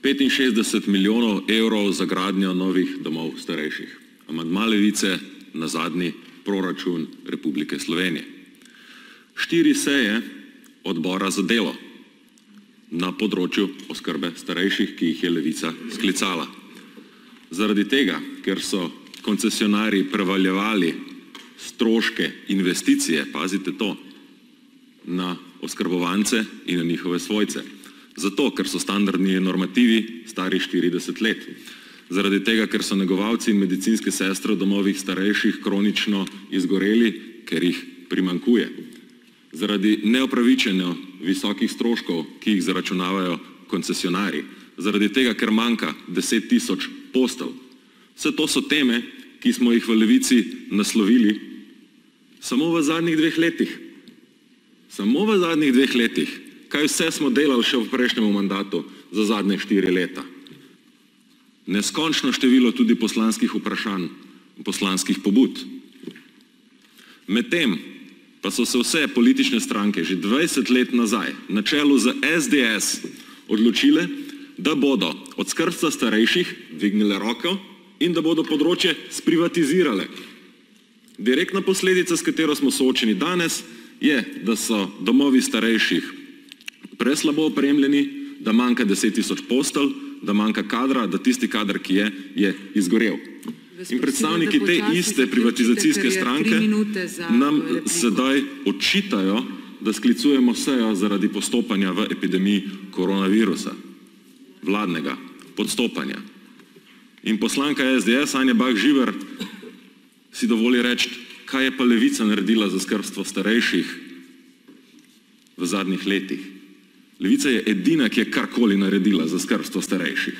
65 milijonov evrov za gradnjo novih domov starejših. Amandma Levice na zadnji proračun Republike Slovenije. 4 seje odbora za delo na področju oskrbe starejših, ki jih je Levica sklicala. Zaradi tega, ker so koncesionarji prevaljevali stroške investicije, pazite to, na oskrbovance in na njihove svojce. Zato, ker so standardni normativi stari 40 let. Zaradi tega, ker so negovalci in medicinske sestre v domovih starejših kronično izgoreli, ker jih primanjkuje. Zaradi neopravičeno visokih stroškov, ki jih zaračunavajo koncesionarji. Zaradi tega, ker manjka 10 tisoč postelj. Vse to so teme, ki smo jih v Levici naslovili samo v zadnjih 2 letih. Samo v zadnjih 2 letih. Kaj vse smo delali še v prejšnjem mandatu za zadnje 4 leta. Neskončno število tudi poslanskih vprašanj, poslanskih pobud. Medtem pa so se vse politične stranke že 20 let nazaj na čelu z SDS odločile, da bodo od skrbstva starejših dvignile roko in da bodo področje sprivatizirale. Direktna posledica, s katero smo soočeni danes, je, da so domovi starejših preslabo opremljeni, da manjka 10 tisoč postelj, da manjka kadra, da tisti kader, ki je izgorel. In predstavniki te iste privatizacijske stranke nam sedaj očitajo, da sklicujemo sejo zaradi postopanja v epidemiji koronavirusa. Vladnega podstopanja. In poslanka SDS Anja Bah Žibert si dovoli reči, kaj je pa Levica naredila za skrbstvo starejših v zadnjih letih. Levica je edina, ki je karkoli naredila za skrbstvo starejših.